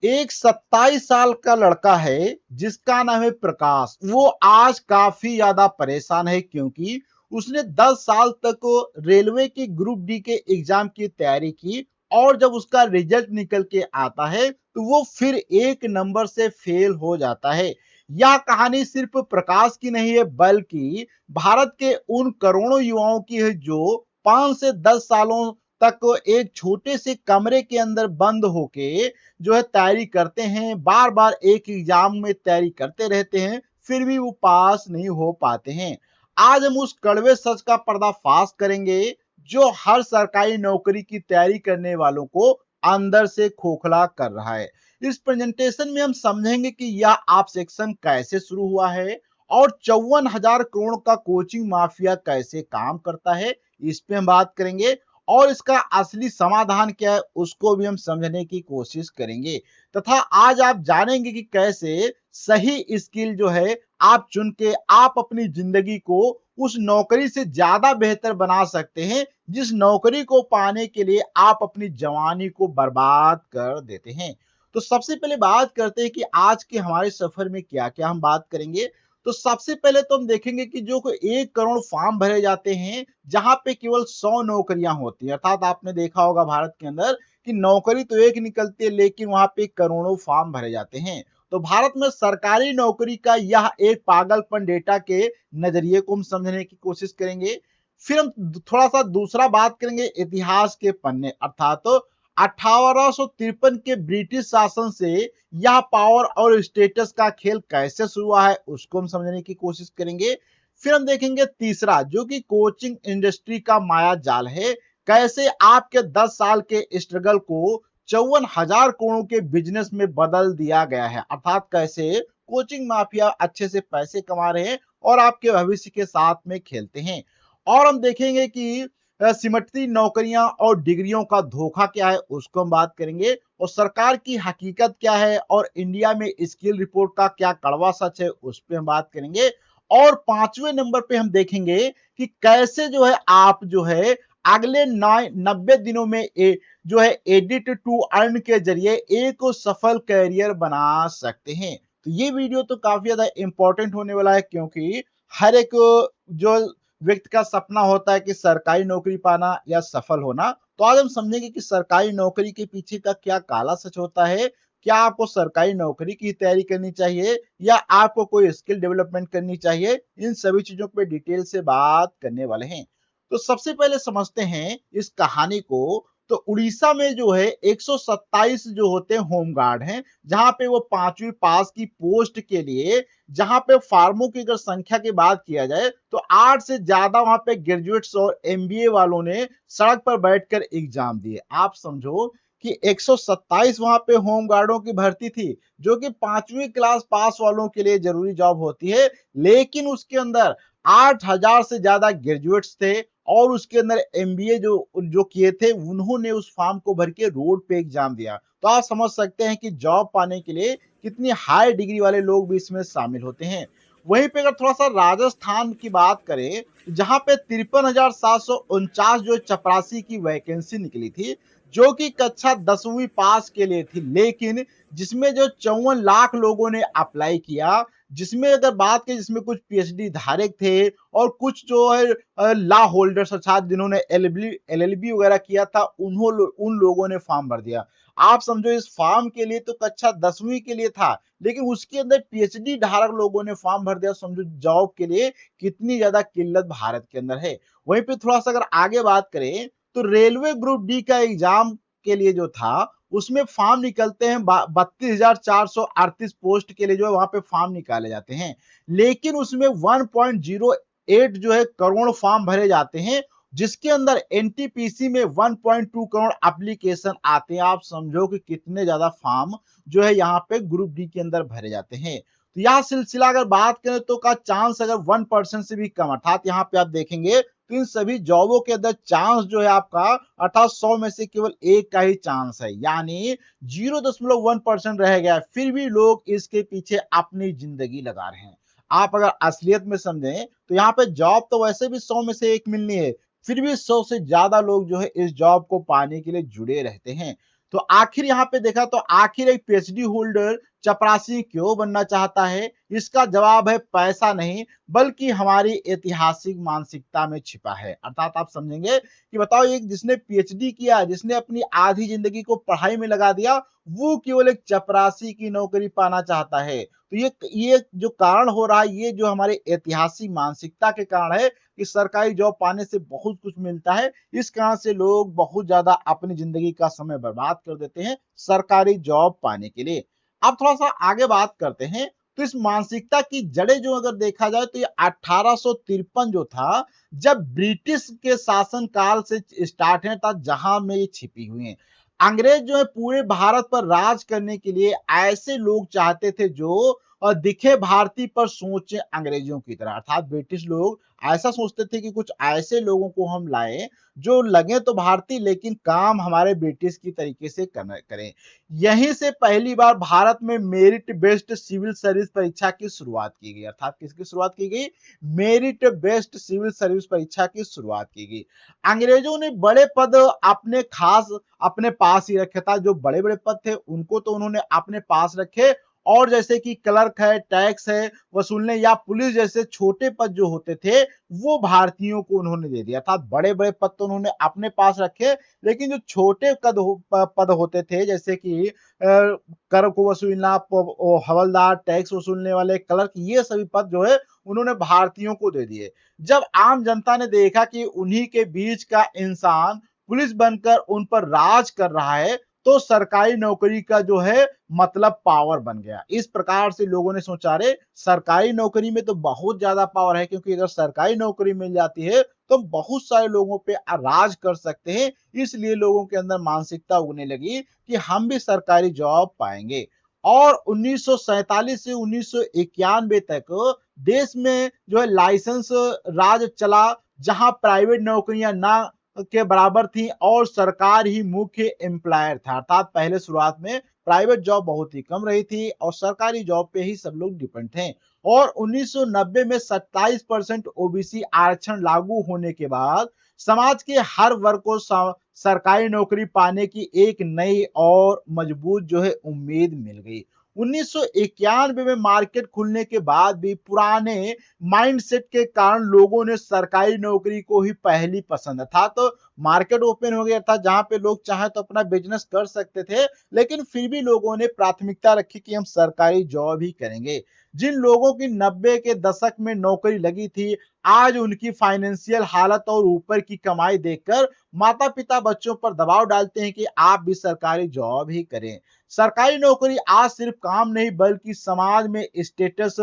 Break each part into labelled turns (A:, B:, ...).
A: एक 27 साल का लड़का है जिसका नाम है प्रकाश। वो आज काफी ज्यादा परेशान है क्योंकि उसने 10 साल तक रेलवे की ग्रुप डी के एग्जाम की तैयारी की और जब उसका रिजल्ट निकल के आता है तो वो फिर एक नंबर से फेल हो जाता है। यह कहानी सिर्फ प्रकाश की नहीं है बल्कि भारत के उन करोड़ों युवाओं की है जो 5 से 10 सालों तक एक छोटे से कमरे के अंदर बंद होके जो है तैयारी करते हैं, बार बार एक एग्जाम में तैयारी करते रहते हैं, फिर भी वो पास नहीं हो पाते हैं। आज हम उस कड़वे सच का पर्दाफाश करेंगे जो हर सरकारी नौकरी की तैयारी करने वालों को अंदर से खोखला कर रहा है। इस प्रेजेंटेशन में हम समझेंगे कि यह आप सेक्शन कैसे शुरू हुआ है और 54,000 करोड़ का कोचिंग माफिया कैसे काम करता है, इस पे हम बात करेंगे। और इसका असली समाधान क्या है उसको भी हम समझने की कोशिश करेंगे तथा आज आप जानेंगे कि कैसे सही स्किल जो है आप चुन के आप अपनी जिंदगी को उस नौकरी से ज्यादा बेहतर बना सकते हैं जिस नौकरी को पाने के लिए आप अपनी जवानी को बर्बाद कर देते हैं। तो सबसे पहले बात करते हैं कि आज के हमारे सफर में क्या क्या हम बात करेंगे। तो सबसे पहले तो हम देखेंगे कि जो 1 करोड़ फॉर्म भरे जाते हैं जहां पे केवल 100 नौकरियां होती हैं, अर्थात आपने देखा होगा भारत के अंदर कि नौकरी तो एक निकलती है लेकिन वहां पे करोड़ों फॉर्म भरे जाते हैं। तो भारत में सरकारी नौकरी का यह एक पागलपन डेटा के नजरिए को हम समझने की कोशिश करेंगे। फिर हम थोड़ा सा दूसरा बात करेंगे इतिहास के पन्ने, अर्थात तो 1853 के ब्रिटिश शासन से यह पावर और स्टेटस का खेल कैसे शुरू हुआ है उसको हम समझने की कोशिश करेंगे। फिर हम देखेंगे तीसरा जो कि कोचिंग इंडस्ट्री का माया जाल है, कैसे आपके 10 साल के स्ट्रगल को 54,000 करोड़ के बिजनेस में बदल दिया गया है, अर्थात कैसे कोचिंग माफिया अच्छे से पैसे कमा रहे हैं और आपके भविष्य के साथ में खेलते हैं। और हम देखेंगे कि सिमटती नौकरियां और डिग्रियों का धोखा क्या है उसको हम बात करेंगे और सरकार की हकीकत क्या है और इंडिया में स्किल रिपोर्ट का क्या कड़वा सच है उस पर हम बात करेंगे। और 5वें नंबर पे हम देखेंगे कि कैसे जो है आप जो है अगले 90 दिनों में जो है एडिट टू अर्न के जरिए एक सफल कैरियर बना सकते हैं। तो ये वीडियो तो काफी ज्यादा इंपॉर्टेंट होने वाला है क्योंकि हर एक जो व्यक्ति का सपना होता है कि सरकारी नौकरी पाना या सफल होना। तो आज हम समझेंगे कि सरकारी नौकरी के पीछे का क्या काला सच होता है, क्या आपको सरकारी नौकरी की तैयारी करनी चाहिए या आपको कोई स्किल डेवलपमेंट करनी चाहिए, इन सभी चीजों पे डिटेल से बात करने वाले हैं। तो सबसे पहले समझते हैं इस कहानी को। तो उड़ीसा में जो है 127 जो होते हैं होमगार्ड हैं जहां पे वो 5वीं पास की पोस्ट के लिए, जहां पे फार्मों की अगर संख्या की बात किया जाए तो 8 से ज्यादा वहां पे ग्रेजुएट्स और एमबीए वालों ने सड़क पर बैठकर एग्जाम दिए। आप समझो कि 127 वहां पे होम गार्डों की भर्ती थी जो कि 5वीं क्लास पास वालों के लिए जरूरी जॉब होती है, लेकिन उसके अंदर 8,000 से ज्यादा ग्रेजुएट्स थे और उसके अंदर एमबीए जो जो किए थे उन्होंने उस फॉर्म को भर के रोड पे एग्जाम दिया। तो आप समझ सकते हैं कि जॉब पाने के लिए कितनी हाई डिग्री वाले लोग भी इसमें शामिल होते हैं। वहीं पे अगर थोड़ा सा राजस्थान की बात करें जहां पे 53,749 जो चपरासी की वैकेंसी निकली थी जो कि कक्षा 10वीं पास के लिए थी, लेकिन जिसमें जो 54 लाख लोगों ने अप्लाई किया, जिसमें अगर बात करें जिसमें कुछ पीएचडी धारक थे और कुछ जो है लॉ होल्डर्स अर्थात जिन्होंने एलएलबी वगैरह किया था उन लोगों ने फॉर्म भर दिया। आप समझो इस फॉर्म के लिए तो कक्षा 10वीं के लिए था लेकिन उसके अंदर पीएचडी धारक लोगों ने फॉर्म भर दिया। समझो जॉब के लिए कितनी ज्यादा किल्लत भारत के अंदर है। वहीं पे थोड़ा सा अगर आगे बात करें तो रेलवे ग्रुप डी का एग्जाम के लिए जो था उसमें फॉर्म निकलते हैं 32,438 पोस्ट के लिए जो है वहां पे फॉर्म निकाले जाते हैं, लेकिन उसमें 1.08 जो है करोड़ फॉर्म भरे जाते हैं जिसके अंदर एनटीपीसी में 1.2 करोड़ एप्लीकेशन आते हैं। आप समझो कि कितने ज्यादा फॉर्म जो है यहाँ पे ग्रुप डी के अंदर भरे जाते हैं। तो यह सिलसिला अगर बात करें तो का चांस अगर 1% से भी कम, अर्थात यहाँ पे आप देखेंगे तो इन सभी जॉबों के अंदर चांस जो है आपका अर्थात 100 में से केवल एक का ही चांस है, यानी 0.1% रह गया, फिर भी लोग इसके पीछे अपनी जिंदगी लगा रहे हैं। आप अगर असलियत में समझें तो यहाँ पे जॉब तो वैसे भी 100 में से एक मिलनी है, फिर भी 100 से ज्यादा लोग जो है इस जॉब को पाने के लिए जुड़े रहते हैं। तो आखिर यहाँ पे देखा तो आखिर एक पीएचडी होल्डर चपरासी क्यों बनना चाहता है? इसका जवाब है पैसा नहीं, बल्कि हमारी ऐतिहासिक मानसिकता में छिपा है। अर्थात आप समझेंगे कि बताओ, एक जिसने पीएचडी किया, जिसने अपनी आधी जिंदगी को पढ़ाई में लगा दिया, वो केवल एक चपरासी की नौकरी पाना चाहता है। तो ये जो कारण हो रहा है, ये जो हमारे ऐतिहासिक मानसिकता के कारण है कि सरकारी जॉब पाने से बहुत कुछ मिलता है। इस कारण से लोग बहुत ज्यादा अपनी जिंदगी का समय बर्बाद कर देते हैं सरकारी जॉब पाने के लिए। अब थोड़ा सा आगे बात करते हैं। तो इस मानसिकता की जड़ें जो अगर देखा जाए तो ये 1853 जो था, जब ब्रिटिश के शासन काल से स्टार्ट है, था जहां में ये छिपी हुई है। अंग्रेज जो है पूरे भारत पर राज करने के लिए ऐसे लोग चाहते थे जो दिखे भारतीय पर सोचे अंग्रेजों की तरह। अर्थात ब्रिटिश लोग ऐसा सोचते थे कि कुछ ऐसे लोगों को हम लाएं जो लगे तो भारतीय, लेकिन काम हमारे ब्रिटिश की तरीके से करें। यहीं से पहली बार भारत में मेरिट बेस्ड सिविल सर्विस परीक्षा की शुरुआत की गई। अर्थात किसकी शुरुआत की गई? मेरिट बेस्ड सिविल सर्विस परीक्षा की शुरुआत की गई। अंग्रेजों ने बड़े पद अपने पास ही रखे था। जो बड़े बड़े पद थे उनको तो उन्होंने अपने पास रखे, और जैसे कि क्लर्क है, टैक्स है वसूलने, या पुलिस जैसे छोटे पद जो होते थे, वो भारतीयों को उन्होंने दे दिया था। बड़े बड़े पद तो उन्होंने अपने पास रखे, लेकिन जो छोटे पद होते थे, जैसे कि कर को वसूलना, हवलदार, टैक्स वसूलने वाले, क्लर्क, ये सभी पद जो है उन्होंने भारतीयों को दे दिए। जब आम जनता ने देखा कि उन्हीं के बीच का इंसान पुलिस बनकर उन पर राज कर रहा है, तो सरकारी नौकरी का जो है मतलब पावर बन गया। इस प्रकार से लोगों ने सोचा, रे सरकारी नौकरी में तो बहुत ज्यादा पावर है, क्योंकि अगर सरकारी नौकरी मिल जाती है तो बहुत सारे लोगों पे राज कर सकते हैं। इसलिए लोगों के अंदर मानसिकता उगने लगी कि हम भी सरकारी जॉब पाएंगे। और 1947 से 1991 तक देश में जो है लाइसेंस राज चला, जहां प्राइवेट नौकरियां ना के बराबर थी और सरकार ही मुख्य एम्प्लॉयर था। अर्थात पहले शुरुआत में प्राइवेट जॉब बहुत ही कम रही थी और सरकारी जॉब पे ही सब लोग डिपेंड थे। और 1990 में 27% ओबीसी आरक्षण लागू होने के बाद समाज के हर वर्ग को सरकारी नौकरी पाने की एक नई और मजबूत जो है उम्मीद मिल गई। 1991 में मार्केट खुलने के बाद भी पुराने माइंडसेट के कारण लोगों ने सरकारी नौकरी को ही पहली पसंद था। तो मार्केट ओपन हो गया था, जहां पे लोग चाहे तो अपना बिजनेस कर सकते थे, लेकिन फिर भी लोगों ने प्राथमिकता रखी कि हम सरकारी जॉब ही करेंगे। जिन लोगों की 90 के दशक में नौकरी लगी थी, आज उनकी फाइनेंशियल हालत और ऊपर की कमाई देखकर माता पिता बच्चों पर दबाव डालते हैं कि आप भी सरकारी जॉब ही करें। सरकारी नौकरी आज सिर्फ काम नहीं, बल्कि समाज में स्टेटस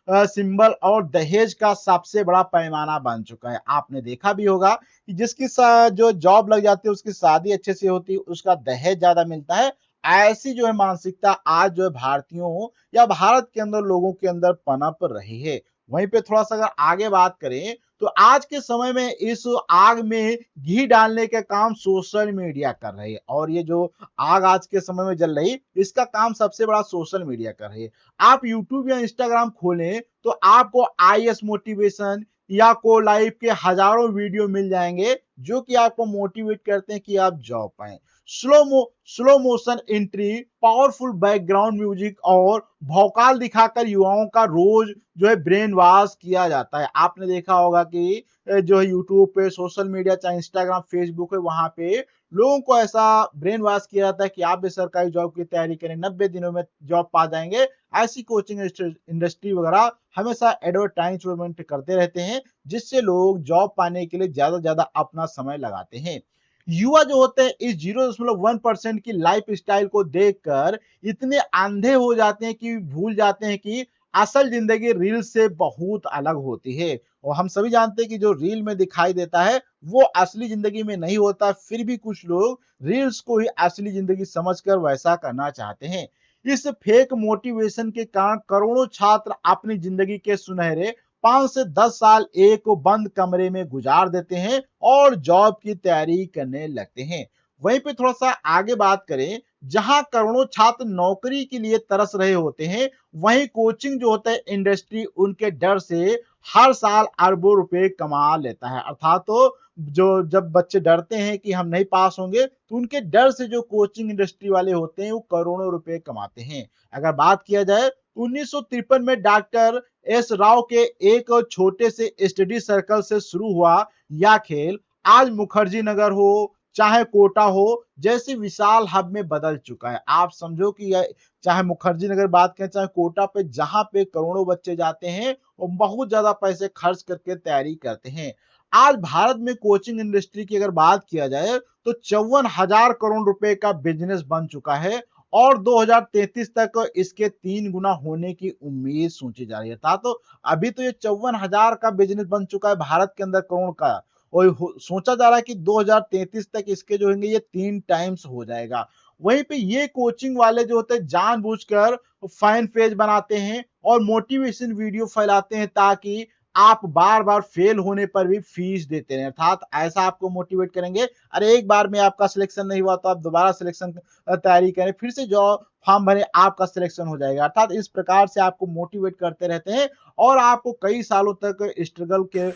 A: सिंबल और दहेज का सबसे बड़ा पैमाना बन चुका है। आपने देखा भी होगा कि जिसकी जो जॉब लग जाती है उसकी शादी अच्छे से होती है, उसका दहेज ज्यादा मिलता है। ऐसी जो है मानसिकता आज जो है भारतीयों या भारत के अंदर लोगों के अंदर पनप रही है। वहीं पे थोड़ा सा अगर आगे बात करें तो आज के समय में इस आग में घी डालने का काम सोशल मीडिया कर रही है। और ये जो आग आज के समय में जल रही, इसका काम सबसे बड़ा सोशल मीडिया कर रही है। आप यूट्यूब या इंस्टाग्राम खोलें तो आपको आईएएस मोटिवेशन या को लाइफ के हजारों वीडियो मिल जाएंगे, जो कि आपको मोटिवेट करते हैं कि आप जॉब पाएं। Slow motion entry, powerful background music और भौकाल दिखाकर युवाओं का रोज जो है ब्रेन वॉश किया जाता है। आपने देखा होगा कि जो है यूट्यूब पे, सोशल मीडिया, चाहे इंस्टाग्राम, फेसबुक है, वहां पे लोगों को ऐसा ब्रेन वॉश किया जाता है कि आप भी सरकारी जॉब की तैयारी करें, 90 दिनों में जॉब पा जाएंगे। ऐसी कोचिंग इंडस्ट्री वगैरह हमेशा एडवर्टाइजमेंट करते रहते हैं, जिससे लोग जॉब पाने के लिए ज्यादा से ज्यादा अपना समय लगाते हैं। युवा जो होते हैं इस 0.1% की लाइफ स्टाइल को देखकर इतने अंधे हो जाते हैं कि भूल जाते हैं कि असल जिंदगी रील से बहुत अलग होती है। और हम सभी जानते हैं कि जो रील में दिखाई देता है वो असली जिंदगी में नहीं होता। फिर भी कुछ लोग रील्स को ही असली जिंदगी समझकर वैसा करना चाहते हैं। इस फेक मोटिवेशन के कारण करोड़ों छात्र अपनी जिंदगी के सुनहरे 5 से 10 साल एक बंद कमरे में गुजार देते हैं और जॉब की तैयारी करने लगते हैं। वहीं पे थोड़ा सा आगे बात करें, जहां करोड़ों छात्र नौकरी के लिए तरस रहे होते हैं, वहीं कोचिंग जो होता है इंडस्ट्री उनके डर से हर साल अरबों रुपए कमा लेता है। अर्थात तो जो जब बच्चे डरते हैं कि हम नहीं पास होंगे, तो उनके डर से जो कोचिंग इंडस्ट्री वाले होते हैं वो करोड़ों रुपए कमाते हैं। अगर बात किया जाए 1953 में डॉक्टर एस राव के एक छोटे से स्टडी सर्कल से शुरू हुआ यह खेल आज मुखर्जी नगर हो चाहे कोटा हो जैसे विशाल हब में बदल चुका है। आप समझो कि यह चाहे मुखर्जी नगर बात करें चाहे कोटा पे जहां पे करोड़ों बच्चे जाते हैं और बहुत ज्यादा पैसे खर्च करके तैयारी करते हैं। आज भारत में कोचिंग इंडस्ट्री की अगर बात किया जाए तो 54,000 करोड़ रुपए का बिजनेस बन चुका है और 2033 तक इसके 3 गुना होने की उम्मीद सोची जा रही है। तो अभी तो ये 54,000 का बिजनेस बन चुका है भारत के अंदर करोड़ का और सोचा जा रहा है कि 2033 तक इसके जो होंगे ये 3 टाइम्स हो जाएगा। वहीं पे ये कोचिंग वाले जो होते हैं जानबूझकर फैन पेज बनाते हैं और मोटिवेशन वीडियो फैलाते हैं ताकि आप बार बार फेल होने पर भी फीस देते रहे। अर्थात ऐसा आपको मोटिवेट करेंगे, अरे एक बार में आपका सिलेक्शन नहीं हुआ तो आप दोबारा सिलेक्शन तैयारी करें, फिर से जो फॉर्म भरे आपका सिलेक्शन हो जाएगा। अर्थात इस प्रकार से आपको मोटिवेट करते रहते हैं और आपको कई सालों तक स्ट्रगल के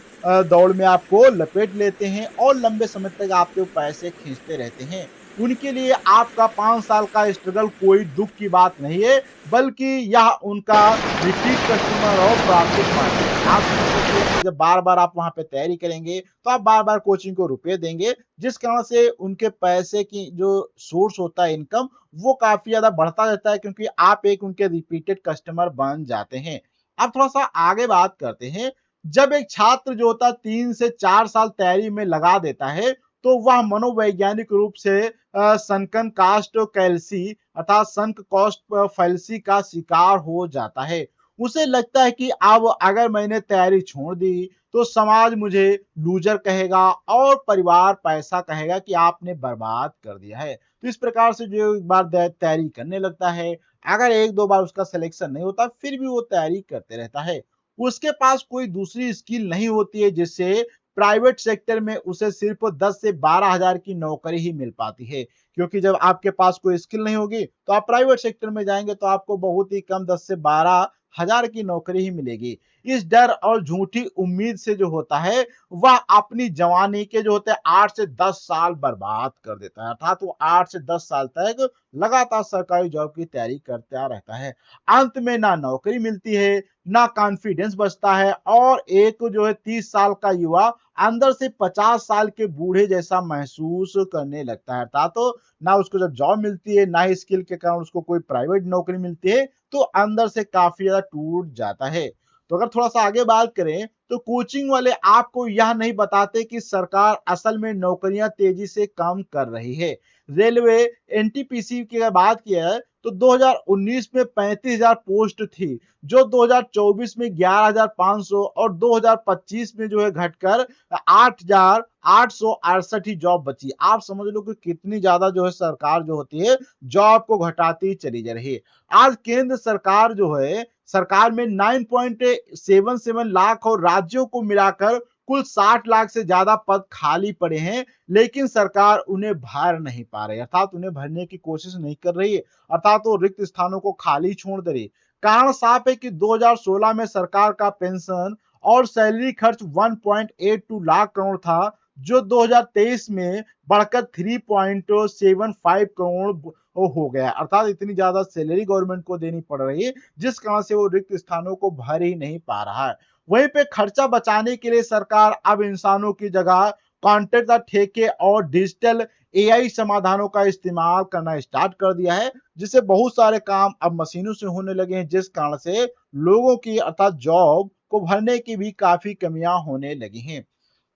A: दौड़ में आपको लपेट लेते हैं और लंबे समय तक आपके पैसे खींचते रहते हैं। उनके लिए आपका 5 साल का स्ट्रगल कोई दुख की बात नहीं है, बल्कि यह उनका रिपीट कस्टमर और प्रॉफिट मार्जिन है। आप समझ सकते हैं कि जब बार-बार आप वहाँ पे तैयारी करेंगे, तो आप बार-बार कोचिंग को रुपए देंगे, जिस कारण से उनके पैसे की जो सोर्स होता है इनकम, वो काफ़ी ज़्यादा बढ़ता रहता है क्योंकि आप एक उनके रिपीटेड कस्टमर बन जाते हैं। अब थोड़ा-सा आगे बात करते हैं, जब एक छात्र जो होता है 3 से 4 साल तैयारी में लगा देता है, तो वह मनोवैज्ञानिक रूप से सनकन कास्ट कैल्सी अर्थात संक कॉस्ट फैल्सी का शिकार हो जाता है। उसे लगता है कि अब अगर मैंने तैयारी छोड़ दी तो समाज मुझे लूजर कहेगा और परिवार पैसा कहेगा कि आपने बर्बाद कर दिया है। तो इस प्रकार से जो एक बार तैयारी करने लगता है, अगर एक दो बार उसका सिलेक्शन नहीं होता फिर भी वो तैयारी करते रहता है। उसके पास कोई दूसरी स्किल नहीं होती है जिससे प्राइवेट सेक्टर में उसे सिर्फ 10 से 12,000 की नौकरी ही मिल पाती है, क्योंकि जब आपके पास कोई स्किल नहीं होगी तो आप प्राइवेट सेक्टर में जाएंगे तो आपको बहुत ही कम 10 से 12,000 की नौकरी ही मिलेगी। इस डर और झूठी उम्मीद से जो होता है वह अपनी जवानी के जो होते हैं 8 से 10 साल बर्बाद कर देता है। अर्थात वो 8 से 10 साल तक लगातार सरकारी जॉब की तैयारी करता रहता है। अंत में ना नौकरी मिलती है ना कॉन्फिडेंस बचता है और एक जो है 30 साल का युवा अंदर से 50 साल के बूढ़े जैसा महसूस करने लगता है। अर्थात तो ना उसको जब जॉब मिलती है ना ही स्किल के कारण उसको कोई प्राइवेट नौकरी मिलती है तो अंदर से काफी ज्यादा टूट जाता है। तो अगर थोड़ा सा आगे बात करें तो कोचिंग वाले आपको यह नहीं बताते कि सरकार असल में नौकरियां तेजी से कम कर रही है। रेलवे एनटीपीसी की अगर बात किया है तो 2019 में 35,000 पोस्ट थी जो 2024 में 11,500 और 2025 में जो है घटकर 8,868 ही जॉब बची। आप समझ लो कि कितनी ज्यादा जो है सरकार जो होती है जॉब को घटाती चली जा रही है। आज केंद्र सरकार जो है सरकार में 9.77 लाख और राज्यों को मिलाकर कुल 60 लाख से ज्यादा पद खाली पड़े हैं, लेकिन सरकार उन्हें भर नहीं पा रही, अर्थात उन्हें भरने की कोशिश नहीं कर रही है, अर्थात वो रिक्त स्थानों को खाली छोड़ दे रही। कारण साफ है कि 2016 में सरकार का पेंशन और सैलरी खर्च 1.82 लाख करोड़ था जो 2023 में बढ़कर 3.75 करोड़ हो गया। अर्थात इतनी ज्यादा सैलरी गवर्नमेंट को देनी पड़ रही है जिस कारण से वो रिक्त स्थानों को भर ही नहीं पा रहा है। वहीं पे खर्चा बचाने के लिए सरकार अब इंसानों की जगह कॉन्ट्रैक्ट ठेके और डिजिटल एआई समाधानों का इस्तेमाल करना स्टार्ट कर दिया है, जिससे बहुत सारे काम अब मशीनों से होने लगे हैं जिस कारण से लोगों की अर्थात जॉब को भरने की भी काफी कमियां होने लगी हैं।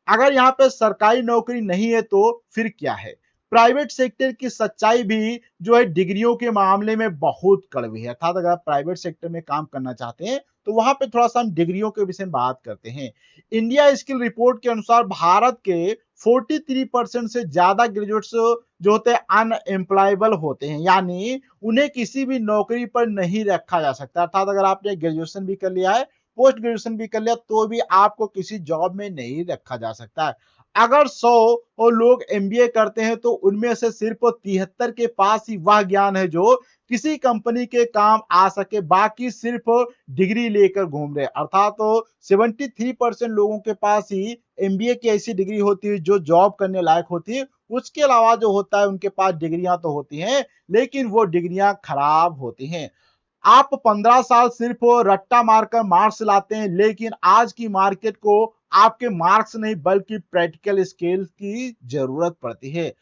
A: अगर यहाँ पे सरकारी नौकरी नहीं है तो फिर क्या है? प्राइवेट सेक्टर की सच्चाई भी जो है डिग्रियों के मामले में बहुत कड़वी है। अर्थात अगर आप प्राइवेट सेक्टर में काम करना चाहते हैं तो वहां पे थोड़ा सा हम डिग्रियों के विषय में बात करते हैं। इंडिया स्किल रिपोर्ट के अनुसार भारत के 43% से ज्यादा ग्रेजुएट्स जो होते हैं अनएम्प्लॉयबल होते हैं, यानी उन्हें किसी भी नौकरी पर नहीं रखा जा सकता। अर्थात अगर आपने ग्रेजुएशन भी कर लिया है पोस्ट ग्रेजुएशन भी कर लिया तो भी आपको किसी जॉब में नहीं रखा जा सकता है। अगर 100 और लोग एमबीए करते हैं तो उनमें से सिर्फ 73 के पास ही वह ज्ञान है जो किसी कंपनी के काम आ सके, बाकी सिर्फ डिग्री लेकर घूम रहे। अर्थात तो 73% लोगों के पास ही एमबीए की ऐसी डिग्री होती है जो जॉब करने लायक होती है। उसके अलावा जो होता है उनके पास डिग्रियां तो होती हैं, लेकिन वो डिग्रियां खराब होती हैं। आप 15 साल सिर्फ रट्टा मारकर मार्क्स लाते हैं, लेकिन आज की मार्केट को आपके मार्क्स नहीं बल्कि प्रैक्टिकल स्किल की जरूरत पड़ती है।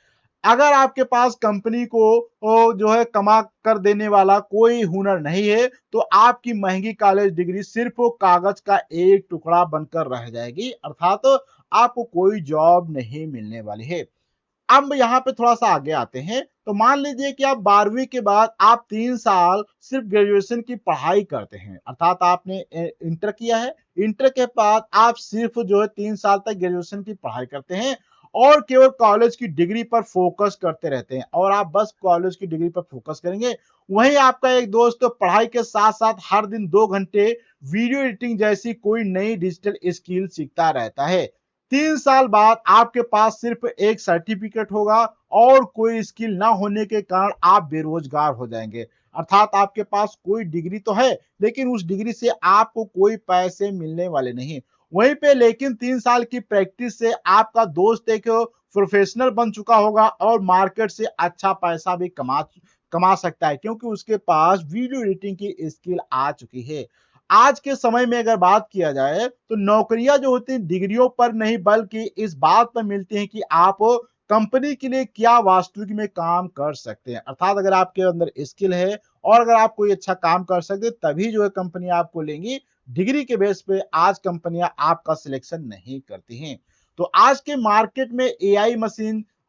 A: अगर आपके पास कंपनी को जो है कमा कर देने वाला कोई हुनर नहीं है, तो आपकी महंगी कॉलेज डिग्री सिर्फ कागज का एक टुकड़ा बनकर रह जाएगी, अर्थात आपको कोई जॉब नहीं मिलने वाली है। अब यहाँ पे थोड़ा सा आगे आते हैं। तो मान लीजिए कि आप 12वीं के बाद आप 3 साल सिर्फ ग्रेजुएशन की पढ़ाई करते हैं, अर्थात आपने इंटर किया है। इंटर के बाद आप सिर्फ जो है 3 साल तक ग्रेजुएशन की पढ़ाई करते हैं और केवल कॉलेज की डिग्री पर फोकस करते रहते हैं, और आप बस कॉलेज की डिग्री पर फोकस करेंगे। वहीं आपका एक दोस्त तो पढ़ाई के साथ साथ हर दिन 2 घंटे वीडियो एडिटिंग जैसी कोई नई डिजिटल स्किल सीखता रहता है। 3 साल बाद आपके पास सिर्फ एक सर्टिफिकेट होगा और कोई स्किल ना होने के कारण आप बेरोजगार हो जाएंगे। अर्थात आपके पास कोई डिग्री तो है, लेकिन उस डिग्री से आपको कोई पैसे मिलने वाले नहीं। वहीं पे लेकिन 3 साल की प्रैक्टिस से आपका दोस्त एक प्रोफेशनल बन चुका होगा और मार्केट से अच्छा पैसा भी कमा सकता है, क्योंकि उसके पास वीडियो एडिटिंग की स्किल आ चुकी है। आज के समय में अगर बात किया जाए तो नौकरियां जो होती हैं डिग्रियों पर नहीं बल्कि इस बात पर मिलती हैं कि आप कंपनी के लिए क्या वास्तविक में काम कर सकते हैं। अर्थात अगर आपके अंदर स्किल है और अगर आप कोई अच्छा काम कर सकते हैं तभी जो है कंपनी आपको लेंगी। डिग्री के बेस पे आज कंपनियां आपका सिलेक्शन नहीं करती हैं। तो आज के मार्केट में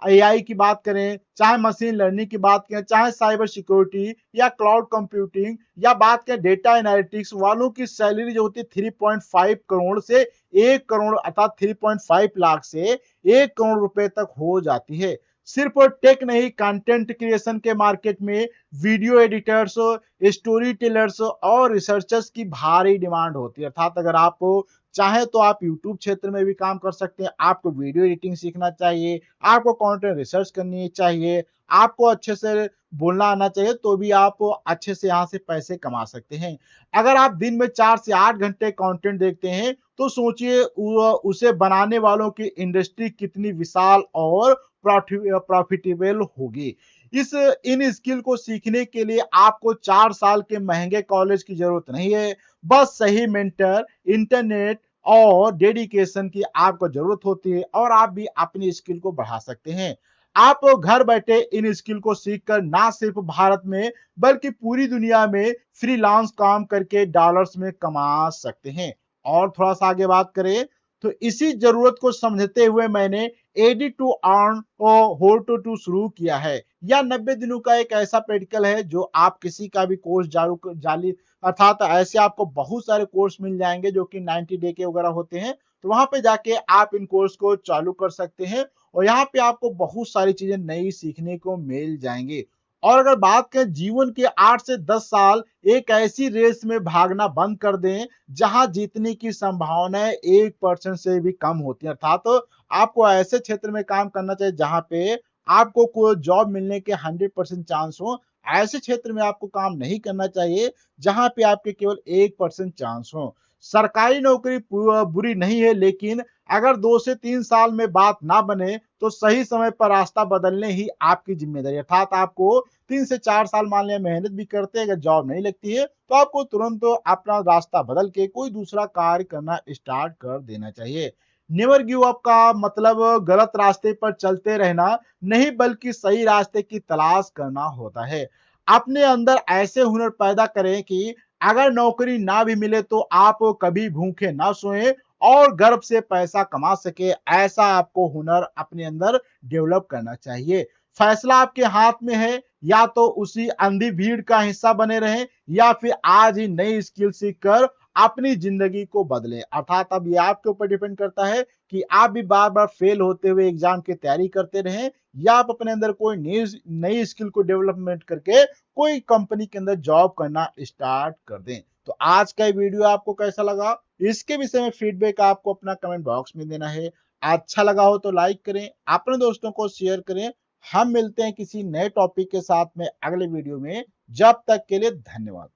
A: एआई की बात करें, चाहे मशीन लर्निंग की बात करें, चाहे साइबर सिक्योरिटी या क्लाउड कंप्यूटिंग या बात करें डेटा एनालिटिक्स वालों की सैलरी जो होती है 3.5 करोड़ से 1 करोड़, अर्थात 3.5 लाख से 1 करोड़ रुपए तक हो जाती है। सिर्फ टेक नहीं, कंटेंट क्रिएशन के मार्केट में वीडियो एडिटर्स, स्टोरी टेलर्स और रिसर्चर्स की भारी डिमांड होती है। अर्थात अगर आप चाहे तो आप यूट्यूब क्षेत्र में भी काम कर सकते हैं। आपको वीडियो एडिटिंग सीखना चाहिए, आपको कंटेंट रिसर्च करनी चाहिए, आपको अच्छे से बोलना आना चाहिए, तो भी आप अच्छे से यहाँ से पैसे कमा सकते हैं। अगर आप दिन में 4 से 8 घंटे कंटेंट देखते हैं तो सोचिए उसे बनाने वालों की इंडस्ट्री कितनी विशाल और प्रॉफिटेबल होगी। इन स्किल को सीखने के लिए आपको 4 साल के महंगे कॉलेज की जरूरत नहीं है, बस सही मेंटर, इंटरनेट और डेडिकेशन की आपको जरूरत होती है और आप भी अपनी स्किल को बढ़ा सकते हैं। आप घर बैठे इन स्किल को सीखकर ना सिर्फ भारत में बल्कि पूरी दुनिया में फ्रीलांस काम करके डॉलर्स में कमा सकते हैं। और थोड़ा सा आगे बात करें तो इसी जरूरत को समझते हुए मैंने एडी टू अर्न और होटो टू शुरू किया है। यह 90 दिनों का एक ऐसा प्रैक्टिकल है जो आप किसी का भी कोर्स जाली, अर्थात ऐसे आपको बहुत सारे कोर्स मिल जाएंगे जो कि 90 डे के वगैरह होते हैं। तो वहां पे जाके आप इन कोर्स को चालू कर सकते हैं और यहाँ पे आपको बहुत सारी चीजें नई सीखने को मिल जाएंगी। और अगर बात करें जीवन के 8 से 10 साल एक ऐसी रेस में भागना बंद कर दें जहां जीतने की संभावनाएं 1% से भी कम होती है। अर्थात तो आपको ऐसे क्षेत्र में काम करना चाहिए जहां पे आपको कोई जॉब मिलने के 100% चांस हो। ऐसे क्षेत्र में आपको काम नहीं करना चाहिए जहां पे आपके केवल 1% चांस हो। सरकारी नौकरी बुरी नहीं है, लेकिन अगर 2 से 3 साल में बात ना बने तो सही समय पर रास्ता बदलने ही आपकी जिम्मेदारी। अर्थात आपको 3 से 4 साल मान लिया मेहनत भी करते हैं, अगर जॉब नहीं लगती है तो आपको तुरंत अपना रास्ता बदल के कोई दूसरा कार्य करना स्टार्ट कर देना चाहिए। नेवर गिव अप का मतलब गलत रास्ते पर चलते रहना नहीं बल्कि सही रास्ते की तलाश करना होता है। अपने अंदर ऐसे हुनर पैदा करें कि अगर नौकरी ना भी मिले तो आप कभी भूखे ना सोएं और गर्व से पैसा कमा सके। ऐसा आपको हुनर अपने अंदर डेवलप करना चाहिए। फैसला आपके हाथ में है, या तो उसी अंधी भीड़ का हिस्सा बने रहें या फिर आज ही नई स्किल सीखकर अपनी जिंदगी को बदलें। अर्थात अब ये आपके ऊपर डिपेंड करता है कि आप भी बार बार फेल होते हुए एग्जाम की तैयारी करते रहें या आप अपने अंदर कोई नई स्किल को डेवलपमेंट करके कोई कंपनी के अंदर जॉब करना स्टार्ट कर दें। तो आज का वीडियो आपको कैसा लगा, इसके विषय में फीडबैक आपको अपना कमेंट बॉक्स में देना है। अच्छा लगा हो तो लाइक करें, अपने दोस्तों को शेयर करें। हम मिलते हैं किसी नए टॉपिक के साथ में अगले वीडियो में। जब तक के लिए धन्यवाद।